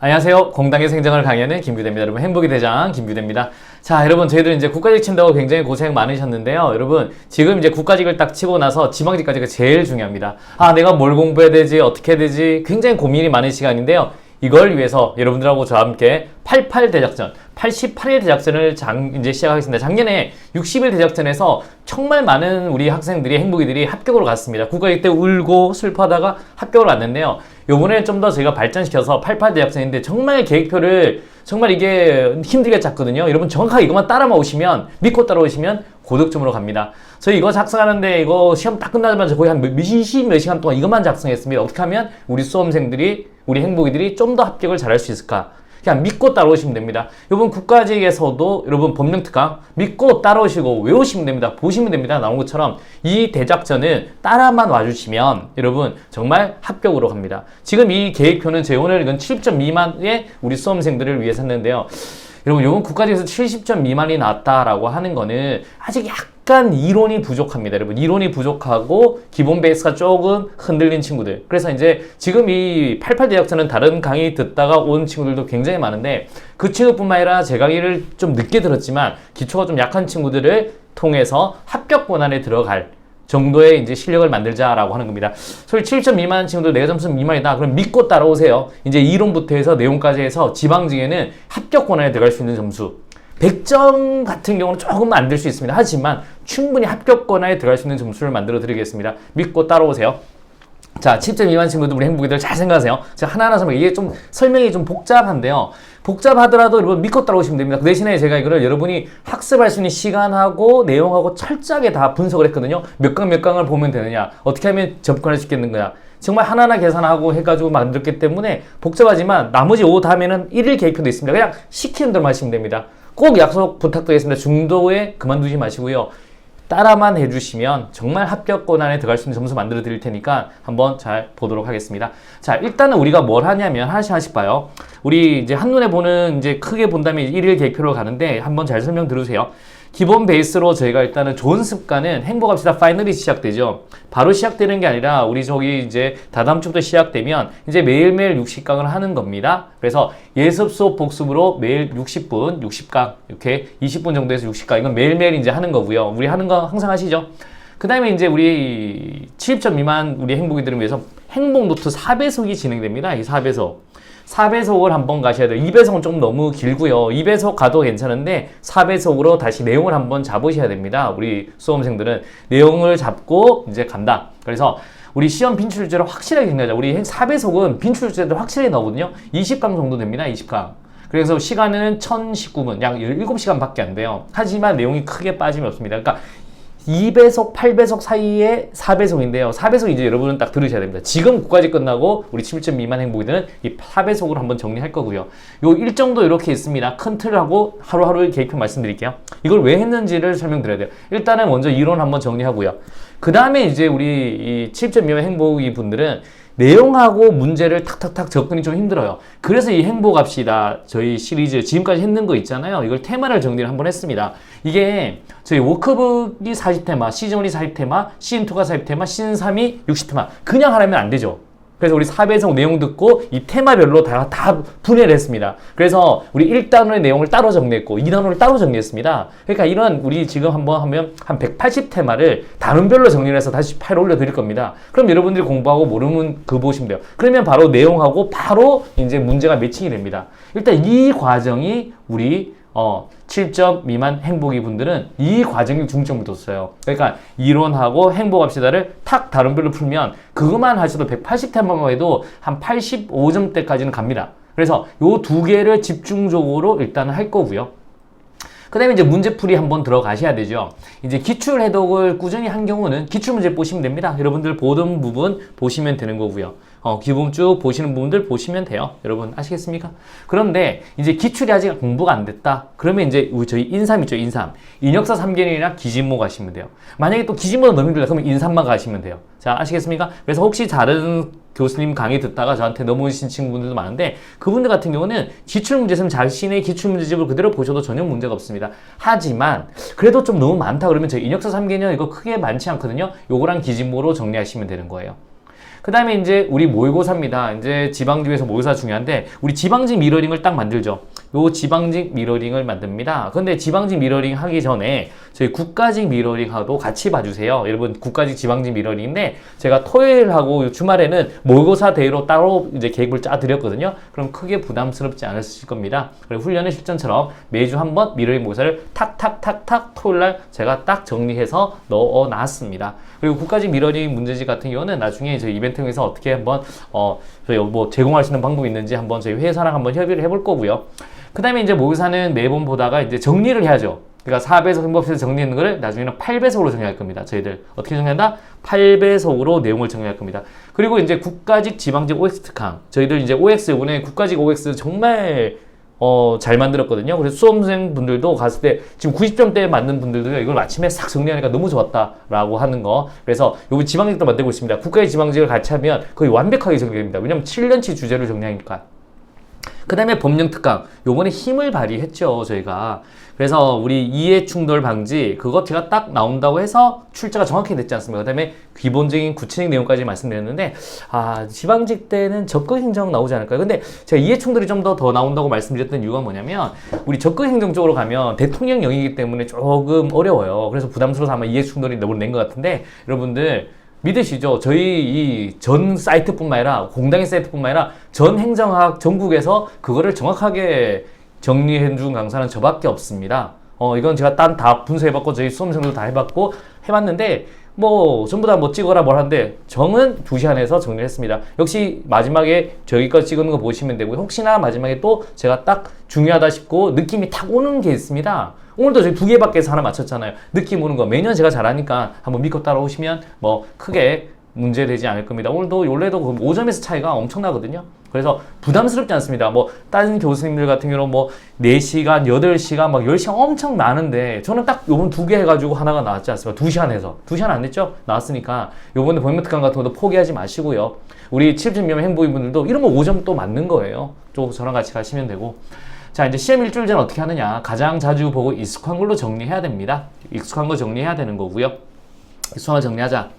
안녕하세요. 공당의 생장을 강의하는 김규대입니다. 여러분, 행복의 대장 김규대입니다. 자, 여러분, 저희들 이제 국가직 친다고 굉장히 고생 많으셨는데요. 여러분, 지금 이제 국가직을 딱 치고 나서 지방직까지가 제일 중요합니다. 내가 뭘 공부해야 되지? 어떻게 해야 되지? 굉장히 고민이 많은 시간인데요. 이걸 위해서 여러분들하고 저와 함께 88 대작전, 88일 대작전을 이제 시작하겠습니다. 작년에 60일 대작전에서 정말 많은 우리 학생들이, 행복이들이 합격으로 갔습니다. 국가직 때 울고 슬퍼하다가 합격으로 갔는데요. 요번에는 좀 더 저희가 발전시켜서 88 대작전인데 정말 계획표를 정말 이게 힘들게 짰거든요. 여러분 정확하게 이것만 따라만 오시면, 믿고 따라오시면 고득점으로 갑니다. 저희 이거 작성하는데 이거 시험 딱 끝나자마자 거의 한 20 몇 시간 동안 이것만 작성했습니다. 어떻게 하면 우리 수험생들이, 우리 행복이들이 좀 더 합격을 잘할 수 있을까? 그냥 믿고 따라오시면 됩니다. 이번 국가직에서도 여러분 법령특강 믿고 따라오시고 외우시면 됩니다. 보시면 됩니다. 나온 것처럼 이 대작전은 따라만 와주시면 여러분 정말 합격으로 갑니다. 지금 이 계획표는 제 오늘 이건 70점 미만의 우리 수험생들을 위해서 했는데요. 여러분, 이번 국가직에서 70점 미만이 나왔다라고 하는 거는 아직 약간 이론이 부족합니다. 여러분, 이론이 부족하고 기본 베이스가 조금 흔들린 친구들. 그래서 이제 지금 이 88 대학전은 다른 강의 듣다가 온 친구들도 굉장히 많은데 그 친구뿐만 아니라 제 강의를 좀 늦게 들었지만 기초가 좀 약한 친구들을 통해서 합격 권한에 들어갈 정도의 이제 실력을 만들자라고 하는 겁니다. 소위 7점 미만 친구들 내가 점수 미만이다. 그럼 믿고 따라오세요. 이제 이론부터 해서 내용까지 해서 지방직에는 합격 권한에 들어갈 수 있는 점수 100점 같은 경우는 조금 만들 수 있습니다. 하지만 충분히 합격 권한에 들어갈 수 있는 점수를 만들어 드리겠습니다. 믿고 따라오세요. 자, 7점 미만 친구들, 우리 행복이들 잘 생각하세요. 제가 하나하나 설명, 이게 좀 설명이 좀 복잡한데요. 복잡하더라도 여러분 믿고 따라오시면 됩니다. 그 대신에 제가 이거를 여러분이 학습할 수 있는 시간하고 내용하고 철저하게 다 분석을 했거든요. 몇 강 몇 강을 보면 되느냐, 어떻게 하면 접근할 수 있겠는 거야. 정말 하나하나 계산하고 해가지고 만들었기 때문에 복잡하지만 나머지 5 다음에는 1일 계획표도 있습니다. 그냥 시키는 대로 하시면 됩니다. 꼭 약속 부탁드리겠습니다. 중도에 그만두지 마시고요. 따라만 해주시면 정말 합격 권한에 들어갈 수 있는 점수 만들어 드릴 테니까 한번 잘 보도록 하겠습니다. 자, 일단은 우리가 뭘 하냐면 하나씩 봐요. 우리 이제 한눈에 보는, 이제 크게 본다면 1일 계획표로 가는데 한번 잘 설명 들으세요. 기본 베이스로 저희가 일단은 좋은 습관은 행복합시다 파이널이 시작되죠. 바로 시작되는 게 아니라 우리 저기 이제 다다음 주부터 시작되면 이제 매일매일 60강을 하는 겁니다. 그래서 예습 수업 복습으로 매일 60분, 60강 이렇게 20분 정도에서 60강 이건 매일매일 이제 하는 거고요. 우리 하는 거 항상 하시죠. 그 다음에 이제 우리 70점 미만 우리 행복이들을 위해서 행복노트 4배속이 진행됩니다. 이 4배속. 4배속을 한번 가셔야 돼요. 2배속은 좀 너무 길고요. 2배속 가도 괜찮은데 4배속으로 다시 내용을 한번 잡으셔야 됩니다. 우리 수험생들은 내용을 잡고 이제 간다. 그래서 우리 시험 빈출제를 확실하게 생각하자. 우리 4배속은 빈출제를 확실하게 나오거든요. 20강 정도 됩니다. 20강. 그래서 시간은 1019분, 약 17시간 밖에 안 돼요. 하지만 내용이 크게 빠짐이 없습니다. 그러니까 2배속, 8배속 사이에 4배속인데요. 4배속 이제 여러분은 딱 들으셔야 됩니다. 지금 국가직 끝나고 우리 7점 미만 행복이들은 이 4배속으로 한번 정리할 거고요. 요 일정도 이렇게 있습니다. 큰 틀하고 하루하루 계획표 말씀드릴게요. 이걸 왜 했는지를 설명드려야 돼요. 일단은 먼저 이론 한번 정리하고요. 그 다음에 이제 우리 이 7점 미만 행복이 분들은 내용하고 문제를 탁탁탁 접근이 좀 힘들어요. 그래서 이 행복합시다 저희 시리즈 지금까지 했는 거 있잖아요. 이걸 테마를 정리를 한번 했습니다. 이게 저희 워크북이 40테마, 시즌1이 40테마, 시즌2가 40테마, 시즌3이 60테마 그냥 하라면 안 되죠. 그래서 우리 4배속 내용 듣고 이 테마별로 다 분해를 했습니다. 그래서 우리 1단원의 내용을 따로 정리했고 2단원을 따로 정리했습니다. 그러니까 이런 우리 지금 한번 하면 한 180테마를 단원별로 정리를 해서 다시 파일 올려드릴 겁니다. 그럼 여러분들이 공부하고 모르면 그거 보시면 돼요. 그러면 바로 내용하고 바로 이제 문제가 매칭이 됩니다. 일단 이 과정이 우리 7점 미만 행복이 분들은 이 과정에 중점을 뒀어요. 그러니까 이론하고 행복합시다를 탁 다른별로 풀면 그것만 하셔도 180테마만 해도 한 85점대까지는 갑니다. 그래서 요 두 개를 집중적으로 일단 할 거고요. 그 다음에 이제 문제풀이 한번 들어가셔야 되죠. 이제 기출 해독을 꾸준히 한 경우는 기출문제 보시면 됩니다. 여러분들 보던 부분 보시면 되는 거고요. 기본 쭉 보시는 부분들 보시면 돼요. 여러분 아시겠습니까? 그런데 이제 기출이 아직 공부가 안 됐다. 그러면 이제 저희 인삼 있죠, 인삼. 인역사 3개론이랑 기진모 가시면 돼요. 만약에 또 기진모는 너무 힘들다. 그러면 인삼만 가시면 돼요. 자, 아시겠습니까? 그래서 혹시 다른 교수님 강의 듣다가 저한테 넘어오신 친구분들도 많은데 그분들 같은 경우는 기출문제집은 자신의 기출문제집을 그대로 보셔도 전혀 문제가 없습니다. 하지만 그래도 좀 너무 많다 그러면 저희 인역사 3개론 이거 크게 많지 않거든요. 요거랑 기진모로 정리하시면 되는 거예요. 그 다음에 이제 우리 모의고사입니다. 이제 지방직에서 모의고사 중요한데 우리 지방직 미러링을 딱 만들죠. 요 지방직 미러링을 만듭니다. 근데 지방직 미러링 하기 전에 저희 국가직 미러링하고 같이 봐주세요. 여러분 국가직 지방직 미러링인데 제가 토요일하고 주말에는 모의고사 대회로 따로 이제 계획을 짜 드렸거든요. 그럼 크게 부담스럽지 않으실 겁니다. 그리고 훈련의 실전처럼 매주 한번 미러링 모의고사를 탁탁탁탁 토요일날 제가 딱 정리해서 넣어 놨습니다. 그리고 국가직 미러링 문제집 같은 경우는 나중에 저희 이벤트 통해서 어떻게 한번 저희 뭐 제공할 수 있는 방법이 있는지 한번 저희 회사랑 한번 협의를 해볼 거고요. 그 다음에 이제 모의고사는 매번 보다가 이제 정리를 해야죠. 그러니까 4배속 행법에서 정리하는 거를 나중에는 8배속으로 정리할 겁니다. 저희들 어떻게 정리한다? 8배속으로 내용을 정리할 겁니다. 그리고 이제 국가직 지방직 OX 특강 저희들 이제 OX 이번에 국가직 OX 정말 잘 만들었거든요. 그래서 수험생분들도 갔을 때 지금 90점대 맞는 분들도 이걸 아침에 싹 정리하니까 너무 좋았다라고 하는 거. 그래서 여기 지방직도 만들고 있습니다. 국가의 지방직을 같이 하면 거의 완벽하게 정리됩니다. 왜냐면 7년치 주제를 정리하니까. 그 다음에 법령 특강 요번에 힘을 발휘했죠 저희가. 그래서 우리 이해 충돌 방지 그거 제가 딱 나온다고 해서 출제가 정확히 됐지 않습니까? 그 다음에 기본적인 구체적인 내용까지 말씀드렸는데 지방직 때는 적극행정 나오지 않을까요? 근데 제가 이해 충돌이 좀 더 나온다고 말씀드렸던 이유가 뭐냐면 우리 적극행정 쪽으로 가면 대통령 영역이기 때문에 조금 어려워요. 그래서 부담스러워서 아마 이해 충돌이 너무 낸 것 같은데 여러분들 믿으시죠? 저희 이 전 사이트뿐만 아니라 공당의 사이트뿐만 아니라 전 행정학 전국에서 그거를 정확하게 정리해준 강사는 저밖에 없습니다. 이건 제가 딴 다 분석해봤고 저희 수험생들도 다 해봤고 해봤는데 뭐 전부 다 뭐 찍어라 뭘 하는데 정은 2시 안에서 정리를 했습니다. 역시 마지막에 저희 거 찍은 거 보시면 되고요. 혹시나 마지막에 또 제가 딱 중요하다 싶고 느낌이 탁 오는 게 있습니다. 오늘도 저희 2개밖에 해서 하나 맞췄잖아요. 느낌 오는 거 매년 제가 잘하니까 한번 믿고 따라오시면 뭐 크게 문제되지 않을 겁니다. 오늘도 원래도 5점에서 차이가 엄청나거든요. 그래서 부담스럽지 않습니다. 뭐 다른 교수님들 같은 경우는 뭐 4시간, 8시간, 막 10시간 엄청 많은데 저는 딱 요번 2개 해가지고 하나가 나왔지 않습니까? 2시간 해서. 2시간 안 됐죠? 나왔으니까 요번에 보행면 특강 같은 것도 포기하지 마시고요. 우리 7점 행보인분들도 이런 거 5점 또 맞는 거예요. 또 저랑 같이 가시면 되고. 자, 이제 시험 일주일 전 어떻게 하느냐. 가장 자주 보고 익숙한 걸로 정리해야 됩니다. 익숙한 거 정리해야 되는 거고요. 익숙한 거 정리하자.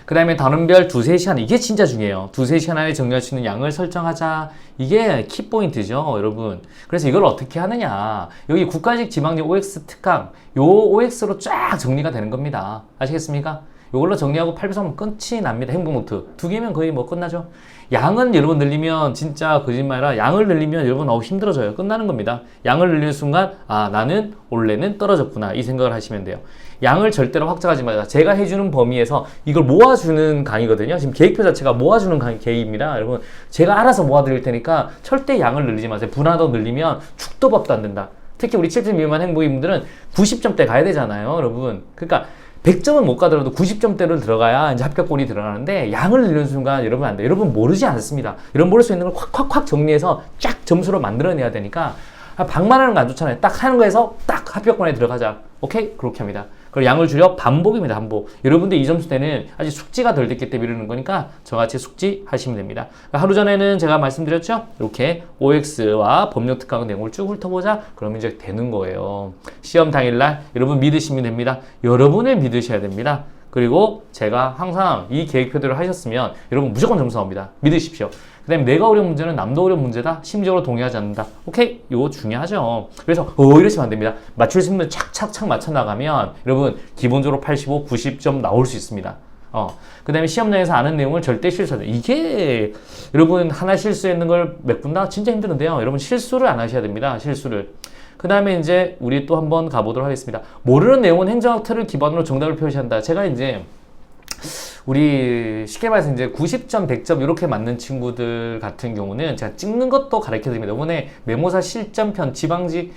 그 다음에 단원별 2-3시간 이게 진짜 중요해요. 2-3시간 안에 정리할 수 있는 양을 설정하자. 이게 키포인트죠 여러분. 그래서 이걸 어떻게 하느냐. 여기 국가직 지방직 OX 특강 요 OX로 쫙 정리가 되는 겁니다. 아시겠습니까? 요걸로 정리하고 8배속하면 끝이 납니다. 행복노트 2개면 거의 뭐 끝나죠. 양은 여러분 늘리면 진짜 거짓말이라 양을 늘리면 여러분 힘들어져요. 끝나는 겁니다. 양을 늘리는 순간 나는 원래는 떨어졌구나 이 생각을 하시면 돼요. 양을 절대로 확장하지 마세요. 제가 해주는 범위에서 이걸 모아주는 강의거든요. 지금 계획표 자체가 모아주는 계획입니다. 여러분 제가 알아서 모아드릴 테니까 절대 양을 늘리지 마세요. 분하더 늘리면 축도 법도 안 된다. 특히 우리 7점 미만 행복인분들은 90점대 가야 되잖아요 여러분. 그러니까 100점은 못 가더라도 90점대로 들어가야 이제 합격권이 들어가는데 양을 늘리는 순간 여러분 안 돼요. 여러분 모르지 않습니다. 여러분 모를 수 있는 걸 콱콱콱 정리해서 쫙 점수로 만들어내야 되니까 방만하는 거 안 좋잖아요. 딱 하는 거에서 딱 합격권에 들어가자. 오케이? 그렇게 합니다. 그리고 양을 줄여 반복입니다. 반복. 여러분들 이 점수 때는 아직 숙지가 덜 됐기 때문에 이러는 거니까 저같이 숙지 하시면 됩니다. 하루 전에는 제가 말씀드렸죠? 이렇게 OX와 법령 특강 내용을 쭉 훑어보자. 그러면 이제 되는 거예요. 시험 당일날 여러분 믿으시면 됩니다. 여러분을 믿으셔야 됩니다. 그리고 제가 항상 이 계획표대로 하셨으면 여러분 무조건 점수 나옵니다. 믿으십시오. 그 다음에 내가 어려운 문제는 남도 어려운 문제다. 심리적으로 동의하지 않는다. 오케이? 이거 중요하죠. 그래서 이러시면 안 됩니다. 맞출 수 있는 착착착 맞춰 나가면 여러분 기본적으로 85, 90점 나올 수 있습니다. 그 다음에 시험장에서 아는 내용을 절대 실수하지. 이게 여러분 하나 실수했는 걸 메꾼다? 진짜 힘드는데요. 여러분 실수를 안 하셔야 됩니다. 실수를. 그 다음에 이제 우리 또 한번 가보도록 하겠습니다. 모르는 내용은 행정학 틀을 기반으로 정답을 표시한다. 제가 이제 우리 쉽게 말해서 이제 90점, 100점 이렇게 맞는 친구들 같은 경우는 제가 찍는 것도 가르쳐 드립니다. 이번에 메모사 실전편, 지방직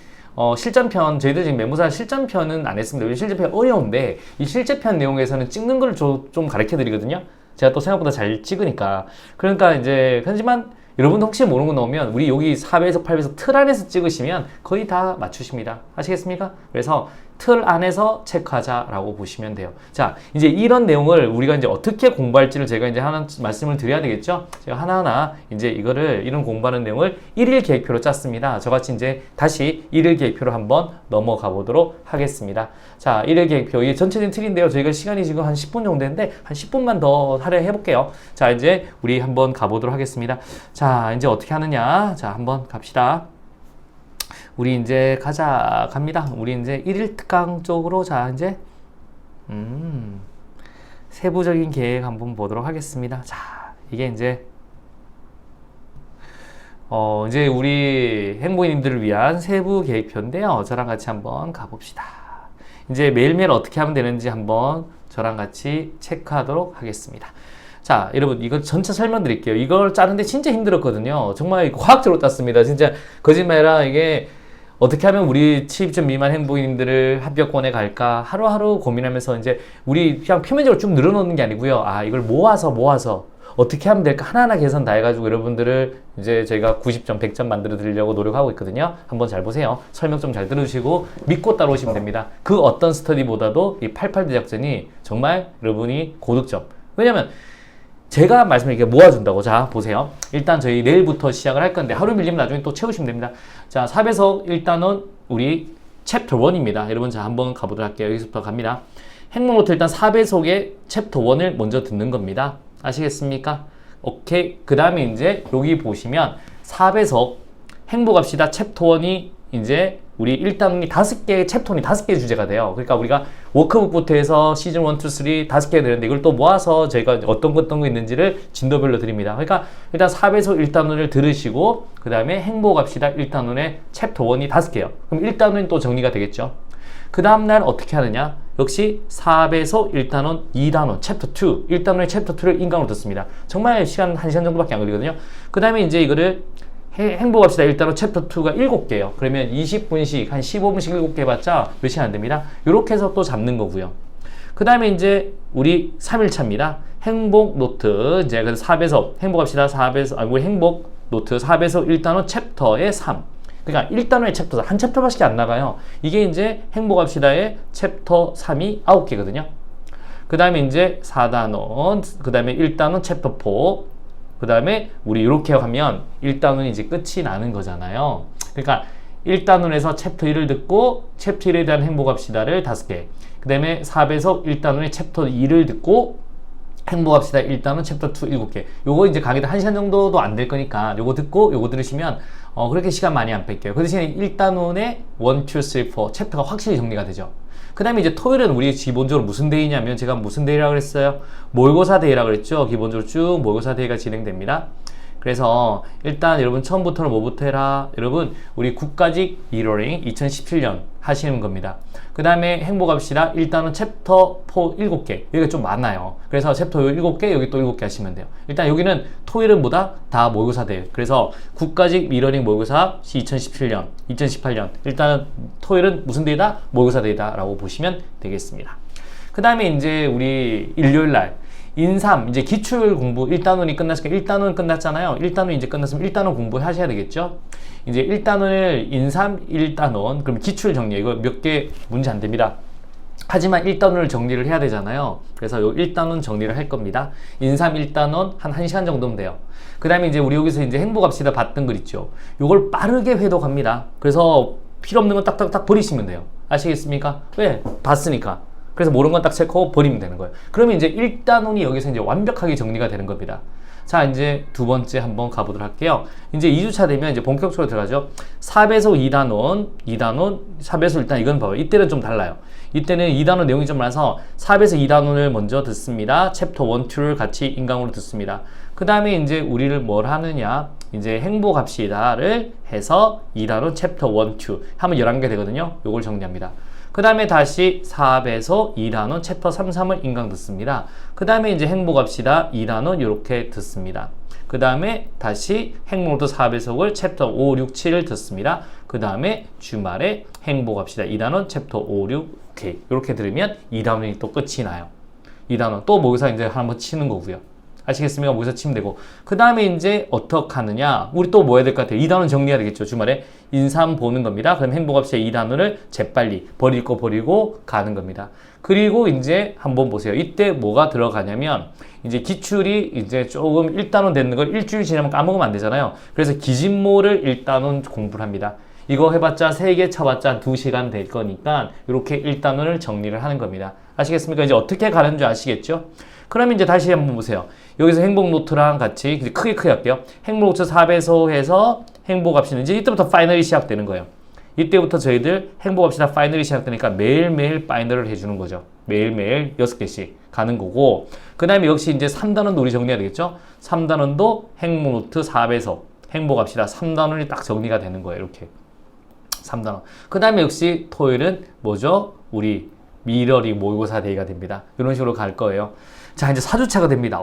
실전편, 저희들 지금 메모사 실전편은 안 했습니다. 왜 실전편 어려운데 이 실제편 내용에서는 찍는 걸 좀 가르쳐 드리거든요. 제가 또 생각보다 잘 찍으니까. 그러니까 이제 하지만 여러분도 혹시 모르는 거 넣으면 우리 여기 4배에서 8배에서 틀 안에서 찍으시면 거의 다 맞추십니다. 아시겠습니까? 그래서 틀 안에서 체크하자라고 보시면 돼요. 자, 이제 이런 내용을 우리가 이제 어떻게 공부할지를 제가 이제 하나 말씀을 드려야 되겠죠? 제가 하나하나 이제 이런 공부하는 내용을 1일 계획표로 짰습니다. 저같이 이제 다시 1일 계획표로 한번 넘어가 보도록 하겠습니다. 자, 1일 계획표. 이게 전체적인 틀인데요. 저희가 시간이 지금 한 10분 정도 됐는데 한 10분만 더 할애해 볼게요. 자, 이제 우리 한번 가보도록 하겠습니다. 자, 이제 어떻게 하느냐? 자, 한번 갑시다. 우리 이제 갑니다. 우리 이제 1일 특강 쪽으로 자, 이제 세부적인 계획 한번 보도록 하겠습니다. 자, 이게 이제 이제 우리 행보인님들을 위한 세부 계획표인데요. 저랑 같이 한번 가봅시다. 이제 매일매일 어떻게 하면 되는지 한번 저랑 같이 체크하도록 하겠습니다. 자, 여러분, 이거 전체 설명드릴게요. 이걸 짜는데 진짜 힘들었거든요. 정말 과학적으로 짰습니다. 진짜 거짓말이라 이게 어떻게 하면 우리 70점 미만 행보인님들을 합격권에 갈까 하루하루 고민하면서 이제 우리 그냥 표면적으로 쭉 늘어놓는 게 아니고요. 아, 이걸 모아서 어떻게 하면 될까 하나하나 계산 다 해가지고 여러분들을 이제 저희가 90점, 100점 만들어 드리려고 노력하고 있거든요. 한번 잘 보세요. 설명 좀 잘 들으시고 믿고 따라오시면 됩니다. 그 어떤 스터디보다도 이 88 대작전이 정말 여러분이 고득점. 왜냐면 제가 말씀드린 게 모아준다고. 자, 보세요. 일단 저희 내일부터 시작을 할 건데 하루 밀리면 나중에 또 채우시면 됩니다. 자, 4배속 일단은 우리 챕터 1입니다. 여러분, 자, 한번 가보도록 할게요. 여기서부터 갑니다. 행복노트 일단 4배속의 챕터 1을 먼저 듣는 겁니다. 아시겠습니까? 오케이. 그 다음에 이제 여기 보시면 4배속 행복합시다 챕터 1이 이제 우리 1단원이 5개의 챕터니 5개의 주제가 돼요. 그러니까 우리가 워크북부터 해서 시즌 1, 2, 3 5개가 되는데 이걸 또 모아서 저희가 어떤 거 있는지를 진도별로 드립니다. 그러니까 일단 4배속 1단원을 들으시고 그 다음에 행복합시다 1단원의 챕터 1이 5개예요. 그럼 1단원이 또 정리가 되겠죠. 그 다음날 어떻게 하느냐? 역시 4배속 1단원, 2단원, 챕터 2 1단원의 챕터 2를 인강으로 듣습니다. 정말 시간 1시간 정도밖에 안 걸리거든요. 그 다음에 이제 이거를 행복합시다. 일단은 챕터 2가 7개예요. 그러면 20분씩 한 15분씩 7개 해봤자 몇 시간 안 됩니다. 이렇게 해서 또 잡는 거고요. 그 다음에 이제 우리 3일차입니다. 행복 노트 이제 그래서 4배속 행복합시다 4배속 우리 행복 노트 4배속 1단원 챕터의 3. 그러니까 1단원의 챕터 한 챕터밖에 안 나가요. 이게 이제 행복합시다의 챕터 3이 9개거든요. 그 다음에 이제 4단원, 그 다음에 1단원 챕터 4. 그 다음에 우리 이렇게 하면 1단원이 이제 끝이 나는 거잖아요. 그러니까 1단원에서 챕터 1을 듣고 챕터 1에 대한 행복합시다를 5개. 그 다음에 4배속 1단원의 챕터 2를 듣고 행복합시다 1단원 챕터 2 7개. 요거 이제 강의도 1시간 정도도 안 될 거니까 요거 듣고 요거 들으시면 그렇게 시간 많이 안 뺄게요. 그 대신에 1단원의 1, 2, 3, 4 챕터가 확실히 정리가 되죠. 그 다음에 이제 토요일은 우리 기본적으로 무슨 데이냐면 제가 무슨 데이라고 그랬어요? 모의고사 데이라고 그랬죠. 기본적으로 쭉 모의고사 데이가 진행됩니다. 그래서 일단 여러분 처음부터는 뭐부터 해라? 여러분 우리 국가직 이러닝 2017년 하시는 겁니다. 그 다음에 행복합시다. 일단은 챕터 4 7개. 여기가 좀 많아요. 그래서 챕터 7개, 여기 또 7개 하시면 돼요. 일단 여기는 토요일은 뭐다? 다 모의고사 돼요. 그래서 국가직 이러닝 모의고사 2017년, 2018년. 일단 토요일은 무슨 데이다? 모의고사 데이다 라고 보시면 되겠습니다. 그 다음에 이제 우리 일요일 날 인3 이제 기출 공부 1단원이 끝났으니까 1단원 끝났잖아요. 1단원 이제 끝났으면 1단원 공부하셔야 되겠죠. 이제 1단원을 인3 1단원 그럼 기출 정리 이거 몇 개 문제 안 됩니다. 하지만 1단원을 정리를 해야 되잖아요. 그래서 요 1단원 정리를 할 겁니다. 인3 1단원 한 1시간 정도면 돼요. 그 다음에 이제 우리 여기서 이제 행복합시다 봤던 글 있죠. 요걸 빠르게 회독합니다. 그래서 필요 없는 건 딱딱딱 버리시면 돼요. 아시겠습니까? 왜? 봤으니까. 그래서 모르는 건 딱 체크하고 버리면 되는 거예요. 그러면 이제 1단원이 여기서 이제 완벽하게 정리가 되는 겁니다. 자, 이제 두 번째 한번 가보도록 할게요. 이제 2주차 되면 이제 본격적으로 들어가죠. 4배속 2단원, 4배속 일단 이건 봐봐요. 이때는 좀 달라요. 이때는 2단원 내용이 좀 많아서 4배속 2단원을 먼저 듣습니다. 챕터 1, 2를 같이 인강으로 듣습니다. 그 다음에 이제 우리를 뭘 하느냐. 이제 행복합시다를 해서 2단원 챕터 1, 2 하면 11개 되거든요. 요걸 정리합니다. 그 다음에 다시 4배속 2단원 챕터 3, 3을 인강 듣습니다. 그 다음에 이제 행복합시다 2단원 이렇게 듣습니다. 그 다음에 다시 행복노트 4배속을 챕터 5, 6, 7을 듣습니다. 그 다음에 주말에 행복합시다 2단원 챕터 5, 6 오케이 이렇게 들으면 2단원이 또 끝이 나요. 2단원 또 모의고사 이제 한번 치는 거고요. 아시겠습니까? 모의고사 치면 되고. 그 다음에 이제 어떻게 하느냐? 우리 또 뭐 해야 될 것 같아요? 2단원 정리해야 되겠죠. 주말에 인삼 보는 겁니다. 그럼 행복합시다 2단원을 재빨리 버릴 거 버리고 가는 겁니다. 그리고 이제 한번 보세요. 이때 뭐가 들어가냐면 이제 기출이 이제 조금 1단원 되는 걸 일주일 지나면 까먹으면 안 되잖아요. 그래서 기진모를 1단원 공부를 합니다. 이거 해봤자 3개 쳐봤자 2시간 될 거니까 이렇게 1단원을 정리를 하는 겁니다. 아시겠습니까? 이제 어떻게 가는 줄 아시겠죠? 그러면 이제 다시 한번 보세요. 여기서 행복 노트랑 같이 크게 할게요. 행복 노트 4배속 해서 행복합시다. 이제 이때부터 파이널이 시작되는 거예요. 이때부터 저희들 행복합시다 파이널이 시작되니까 매일매일 파이널을 해주는 거죠. 매일매일 6개씩 가는 거고, 그 다음에 역시 이제 3단원도 우리 정리해야 되겠죠? 3단원도 행복 노트 4배속 행복합시다 3단원이 딱 정리가 되는 거예요. 이렇게 3단원. 그 다음에 역시 토요일은 뭐죠? 우리 미러링 모의고사 데이가 됩니다. 이런 식으로 갈 거예요. 자, 이제 4주차가 됩니다.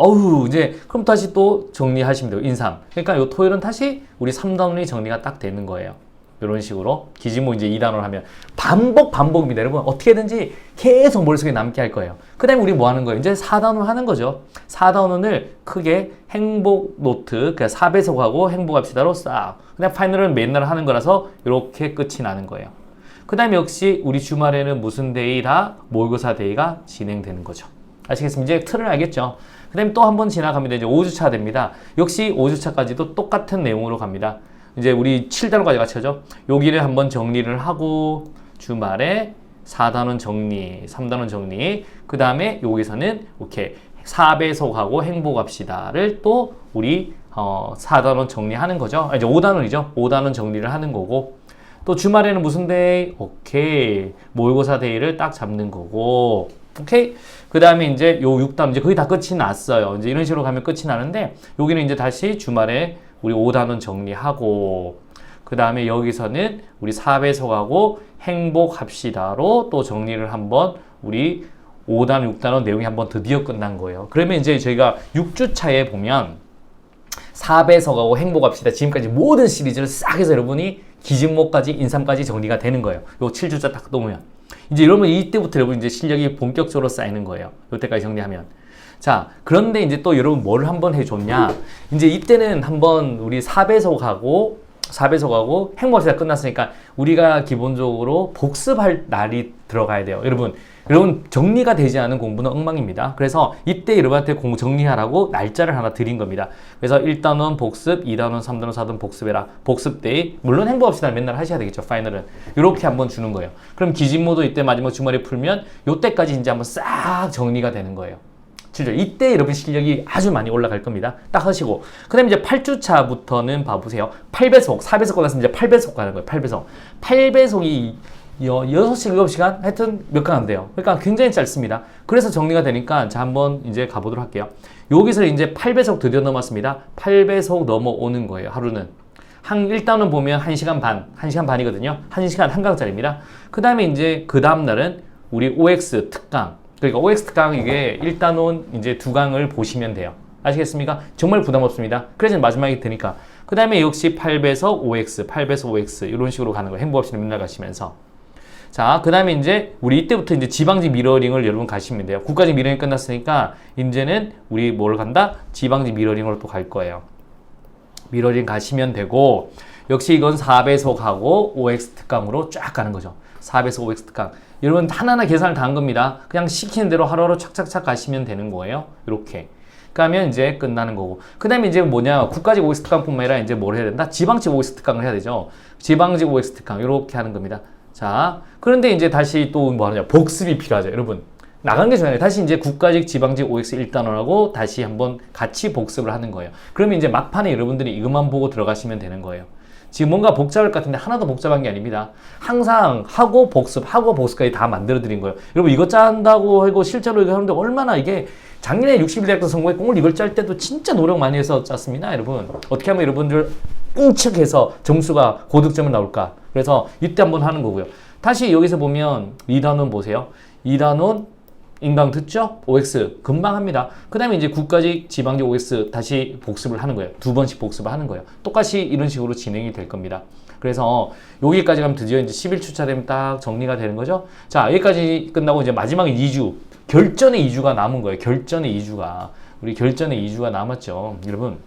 이제 그럼 다시 또 정리하시면 돼요. 인삼. 그러니까 요 토요일은 다시 우리 3단원이 정리가 딱 되는 거예요. 이런 식으로 기지모 이제 2단원 하면 반복입니다. 여러분 어떻게든지 계속 머릿속에 남게 할 거예요. 그 다음에 우리 뭐 하는 거예요? 이제 4단원 하는 거죠. 4단원을 크게 행복 노트 그냥 4배속하고 행복합시다로 싹 그냥 파이널은 맨날 하는 거라서 이렇게 끝이 나는 거예요. 그 다음에 역시 우리 주말에는 무슨 데이다? 모의고사 데이가 진행되는 거죠. 아시겠습니까? 이제 틀을 알겠죠? 그 다음에 또 한 번 지나갑니다. 이제 5주차 됩니다. 역시 5주차까지도 똑같은 내용으로 갑니다. 이제 우리 7단원까지 같이 하죠. 여기를 한번 정리를 하고 주말에 4단원 정리, 3단원 정리, 그 다음에 여기서는 이렇게 4배속하고 행복합시다를 또 우리 4단원 정리하는 거죠. 이제 5단원이죠. 5단원 정리를 하는 거고, 또 주말에는 무슨 데이? 오케이. 모의고사 데이를 딱 잡는 거고, 오케이. 그 다음에 이제 요 6단원, 이제 거의 다 끝이 났어요. 이제 이런 식으로 가면 끝이 나는데, 여기는 이제 다시 주말에 우리 5단원 정리하고, 그 다음에 여기서는 우리 4배속하고 행복합시다로 또 정리를 한번 우리 5단원, 6단원 내용이 한번 드디어 끝난 거예요. 그러면 이제 저희가 6주차에 보면 4배속하고 행복합시다 지금까지 모든 시리즈를 싹 해서 여러분이 기진모까지 인삼까지 정리가 되는 거예요. 요 7주차 딱 놓으면 이제 여러분 이때부터 여러분 이제 실력이 본격적으로 쌓이는 거예요. 요때까지 정리하면. 자, 그런데 이제 또 여러분 뭘 한번 해줬냐? 이제 이때는 한번 우리 4배속하고 행복합시다 끝났으니까 우리가 기본적으로 복습할 날이 들어가야 돼요. 여러분 정리가 되지 않은 공부는 엉망입니다. 그래서 이때 여러분한테 공부 정리하라고 날짜를 하나 드린 겁니다. 그래서 1단원 복습, 2단원, 3단원, 4단원 복습해라. 복습데이, 물론 행복합시다 맨날 하셔야 되겠죠. 파이널은. 이렇게 한번 주는 거예요. 그럼 기진모도 이때 마지막 주말에 풀면 요때까지 이제 한번 싹 정리가 되는 거예요. 실제 이때 여러분 실력이 아주 많이 올라갈 겁니다. 딱 하시고. 그 다음에 이제 8주차부터는 봐보세요. 8배속, 4배속 끝났으면 이제 8배속 가는 거예요. 8배속. 8배속이 6시간, 7시간? 하여튼 몇 강 안 돼요. 그러니까 굉장히 짧습니다. 그래서 정리가 되니까 자, 한번 이제 가보도록 할게요. 여기서 이제 8배속 드디어 넘었습니다. 8배속 넘어오는 거예요. 하루는. 1단원 보면 1시간 반, 1시간 반이거든요. 1시간 한 강짜리입니다. 그 다음에 이제 그 다음날은 우리 OX 특강. 그러니까 OX 특강 이게 1단원 이제 2강을 보시면 돼요. 아시겠습니까? 정말 부담 없습니다. 그래서 마지막에 되니까. 그 다음에 역시 8배속 OX, 8배속 OX 이런 식으로 가는 거예요. 행복없이 맨날 가시면서. 자, 그 다음에 이제 우리 이때부터 이제 지방지 미러링을 여러분 가시면 돼요. 국가직 미러링 끝났으니까 이제는 우리 뭘 간다? 지방지 미러링으로 또 갈 거예요. 미러링 가시면 되고, 역시 이건 4배속하고 OX 특강으로 쫙 가는 거죠. 4배속 OX 특강. 여러분 하나하나 계산을 다 한 겁니다. 그냥 시키는 대로 하루하루 착착착 가시면 되는 거예요. 이렇게. 가면 이제 끝나는 거고. 그 다음에 이제 뭐냐, 국가직 OX 특강뿐만 아니라 이제 뭘 해야 된다? 지방직 OX 특강을 해야 되죠. 지방직 OX 특강. 이렇게 하는 겁니다. 자, 그런데 이제 다시 또 뭐 하느냐, 복습이 필요하죠. 여러분 나간 게 중요해요. 다시 이제 국가직 지방직 OX 1단원하고 다시 한번 같이 복습을 하는 거예요. 그러면 이제 막판에 여러분들이 이것만 보고 들어가시면 되는 거예요. 지금 뭔가 복잡할 것 같은데 하나도 복잡한 게 아닙니다. 항상 하고 복습까지 다 만들어 드린 거예요. 여러분 이거 짠다고 하고 실제로 이거 하는데 얼마나 이게, 작년에 61대학도 성공했고 오늘 이걸 짤 때도 진짜 노력 많이 해서 짰습니다. 여러분 어떻게 하면 여러분들 응축해서 점수가 고득점이 나올까. 그래서 이때 한번 하는 거고요. 다시 여기서 보면 2단원 보세요. 2단원 인강 듣죠? OX 금방 합니다. 그 다음에 이제 국가직 지방직 OX 다시 복습을 하는 거예요. 2번씩 복습을 하는 거예요. 똑같이 이런 식으로 진행이 될 겁니다. 그래서 여기까지 가면 드디어 이제 11주차 되면 딱 정리가 되는 거죠. 자, 여기까지 끝나고 이제 마지막 2주, 결전의 2주가 남은 거예요. 결전의 2주가. 우리 결전에 2주가 남았죠. 여러분.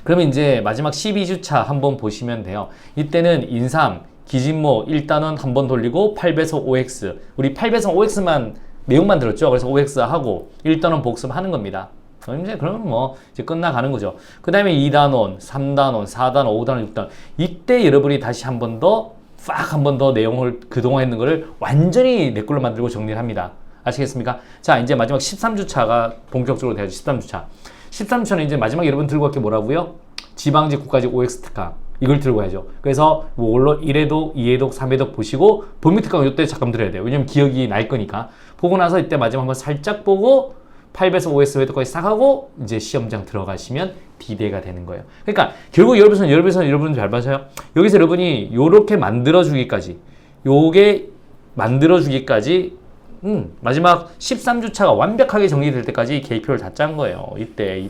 그러면 이제 마지막 12주차 한번 보시면 돼요. 이때는 인삼, 기진모 1단원 한번 돌리고 8배속 OX. 우리 8배속 OX만 내용만 들었죠. 그래서 OX 하고 1단원 복습하는 겁니다. 이제 그러면 뭐 이제 끝나가는 거죠. 그 다음에 2단원, 3단원, 4단원, 5단원, 6단원. 이때 여러분이 다시 한 번 더 팍 한 번 더 내용을 그동안 했는 거를 완전히 내 걸로 만들고 정리를 합니다. 아시겠습니까? 자, 이제 마지막 13주차가 본격적으로 돼야죠. 13주차. 13주차는 이제 마지막 여러분 들고 갈 게 뭐라고요? 지방직 국가직 OX 특강. 이걸 들고 가야죠. 그래서 뭐 물론 1회독, 2회독, 3회독 보시고 본미 특강 이때 잠깐 들어야 돼요. 왜냐면 기억이 날 거니까. 보고 나서 이때 마지막 한번 살짝 보고 8배속 OS 회독까지 싹 하고 이제 시험장 들어가시면 비대가 되는 거예요. 그러니까 결국 여러분 잘 봐서요. 여기서 여러분이 요렇게 만들어주기까지 요게 만들어주기까지 마지막 13주차가 완벽하게 정리될 때까지 계획표를 다 짠 거예요. 이때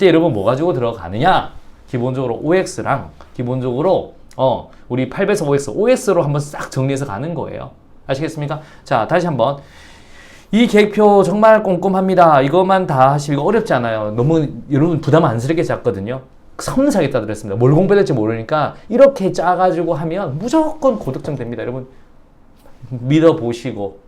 여러분 뭐 가지고 들어가느냐? 기본적으로 OX랑 기본적으로 우리 8배속 OX로 한번 싹 정리해서 가는 거예요. 아시겠습니까? 자, 다시 한번 이 계획표 정말 꼼꼼합니다. 이것만 다 하시면 이거 어렵지 않아요. 너무 여러분 부담 안스럽게 짰거든요. 섬세하게 짜드렸습니다. 뭘 공부해야 될지 모르니까 이렇게 짜가지고 하면 무조건 고득점 됩니다. 여러분 믿어보시고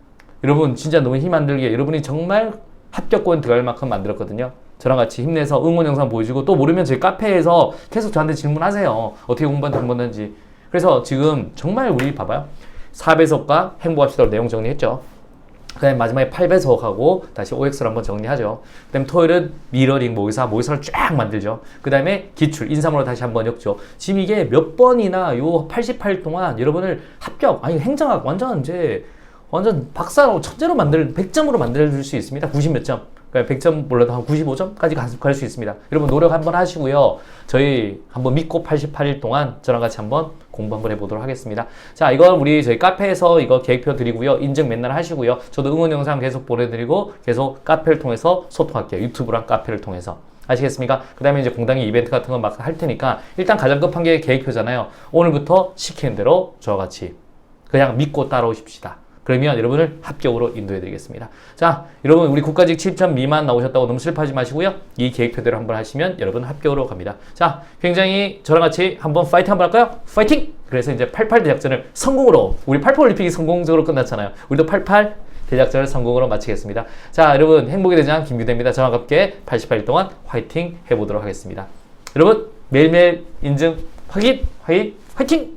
여러분 진짜 너무 힘 안 들게 여러분이 정말 합격권 들어갈 만큼 만들었거든요. 저랑 같이 힘내서 응원 영상 보여주고 또 모르면 저희 카페에서 계속 저한테 질문하세요. 어떻게 공부했는지. 그래서 지금 정말 우리 봐봐요. 4배속과 행복합시다로 내용 정리했죠. 그 다음에 마지막에 8배속하고 다시 OX를 한번 정리하죠. 그 다음에 토요일은 미러링 모의사를 쫙 만들죠. 그 다음에 기출, 인삼으로 다시 한번 엮죠. 지금 이게 몇 번이나 요 88일 동안 여러분을 합격, 아니 행정학 완전 박사로 천재로 100점으로 만들어줄 수 있습니다. 90 몇 점. 그러니까 100점 몰라도 한 95점까지 갈 수 있습니다. 여러분 노력 한번 하시고요. 저희 한번 믿고 88일 동안 저랑 같이 한번 공부 한번 해보도록 하겠습니다. 자, 이건 우리 저희 카페에서 이거 계획표 드리고요. 인증 맨날 하시고요. 저도 응원 영상 계속 보내드리고 계속 카페를 통해서 소통할게요. 유튜브랑 카페를 통해서. 아시겠습니까? 그 다음에 이제 공당의 이벤트 같은 거 막 할 테니까 일단 가장 급한 게 계획표잖아요. 오늘부터 시키는 대로 저와 같이 그냥 믿고 따라오십시다. 그러면 여러분을 합격으로 인도해드리겠습니다. 자, 여러분 우리 국가직 7점 미만 나오셨다고 너무 슬퍼하지 마시고요. 이 계획표대로 한번 하시면 여러분 합격으로 갑니다. 자, 굉장히 저랑 같이 한번 파이팅 한번 할까요? 파이팅! 그래서 이제 88 대작전을 성공으로 우리 88 올림픽이 성공적으로 끝났잖아요. 우리도 88 대작전을 성공으로 마치겠습니다. 자, 여러분 행복의 대장 김규대입니다. 저와 함께 88일 동안 화이팅 해보도록 하겠습니다. 여러분 매일매일 인증 확인 화이팅!